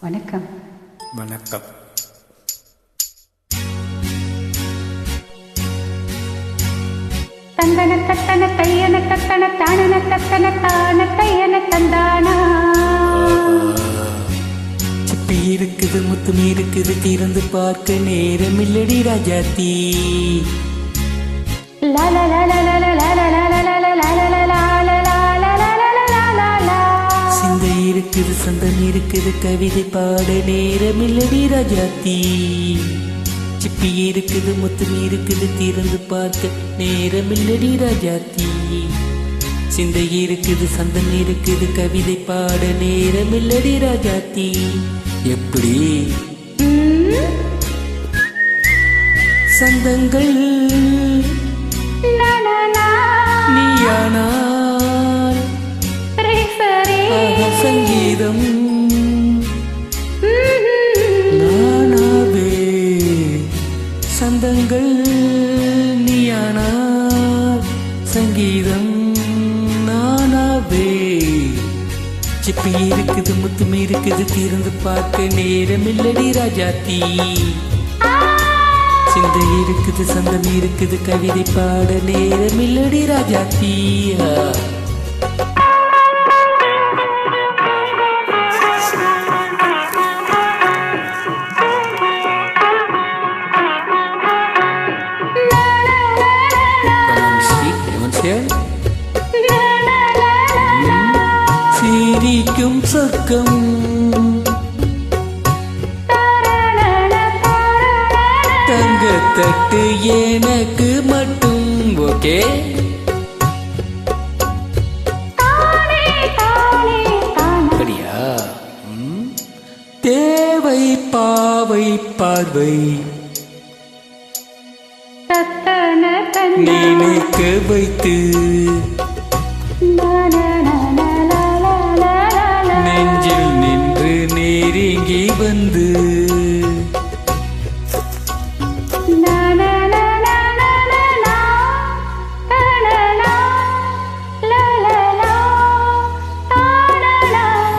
வணக்கம். வணக்கம். தந்தன தத்தன தையன தத்தன தானன தத்தன தான தையன தந்தானா. சிப்பி இருக்குது, முத்துமி இருக்குது, திறந்து பார்க்க நேரம் இல்லடி ராஜாத்தி. சிந்தை இருக்குது, சந்தம் இருக்குது, கவிதை பாட நேரம் இல்லடி ராஜாத்தி. சிப்பி இருக்குது, முத்துமி இருக்குது, திறந்து பார்க்க நேரம் இல்லடி ராஜாத்தி. சிந்தை இருக்குது, சந்தம் இருக்குது, கவிதை பாட நேரம் இல்லடி ராஜாத்தி. எப்படி சந்தங்கள் நீயானால் சங்கீதம் நானாவே. சந்தங்கள் நீயானால் சங்கீதம் நானாவே. சிப்பி இருக்குது, முத்துமி இருக்குது, திறந்து பார்க்க நேரம் இல்லடி ராஜாத்தி. சிந்தை இருக்குது, சந்தம் இருக்குது, கவிதை பாட நேரம் இல்லடி ராஜாத்தி. சிரிக்கும் சொர்க்கம் தங்கத்தட்டு எனக்கு மட்டும். ஓகே, அப்படியா? தேவை பாவை பார்வை நினைக்க வைத்து நெஞ்சில் நின்று நெருங்கி வந்து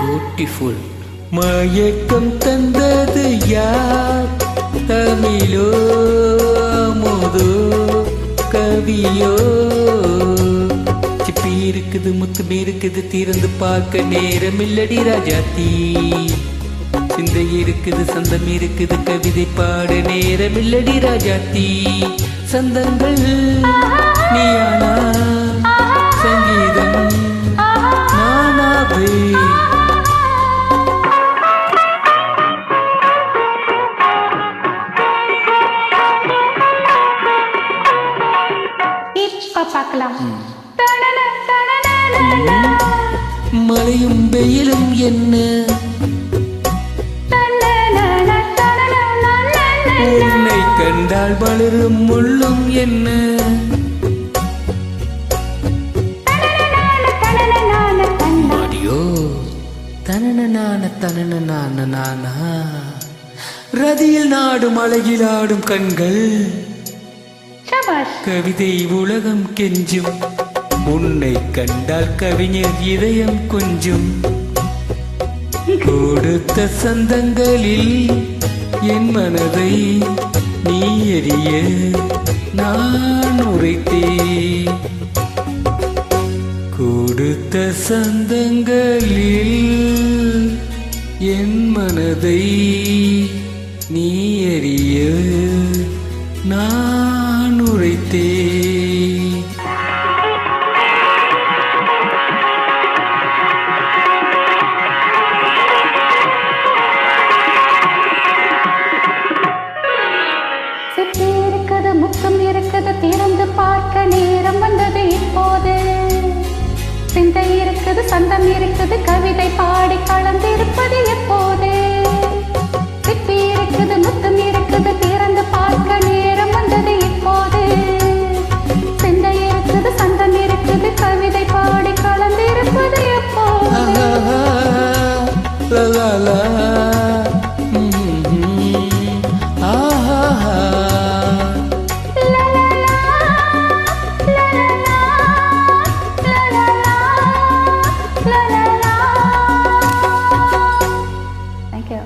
பியூட்டிஃபுல். மயக்கம் தந்தது யார்? தமிழோ அமுதோ கவியோ? சிப்பி இருக்குது, முத்துமி இருக்குது, திறந்து பார்க்க நேரம் இல்லடி ராஜாத்தி. சிந்தை இருக்குது, சந்தம் இருக்குது, கவிதை பாட நேரம் இல்லடி ராஜாத்தி. சந்தங்கள் நீயானா சங்கீதம் நானாவே. பார்க்கலாம். மழையும் வெயிலும் என்ன, உன்னை கண்டால் வளரும் முள்ளும் என்ன. மாடியோ தனன தனன ரதியில் நாடும் அழகில் ஆடும் கண்கள், கவிதை உலகம் கெஞ்சும். உன்னை கண்டால் கவிஞர் இதயம் கொஞ்சும். கொடுத்த சந்தங்களில் என் மனதை நீ எறிய நான் உரைத்தேன். கொடுத்த சந்தங்களில் என் மனதை நீ எறிய நான் உரைத்தேன். சிப்பி இருக்குது, முத்தம் இருக்குது, திறந்து பார்க்க நேரம் வந்தது இப்போது. சிந்தை இருக்குது, சந்தம் இருக்குது, கவிதை பாடி கலந்திருப்பது எப்போது. சிப்பி இருக்குது, முத்தம் இருக்குது, திறந்து பார்க்க நேரம் வந்தது இப்போது. சிந்தை இருக்குது, சந்தம் இருக்குது, கவிதை பாடி கலந்திருப்பது எப்போது. தேங்க்யூ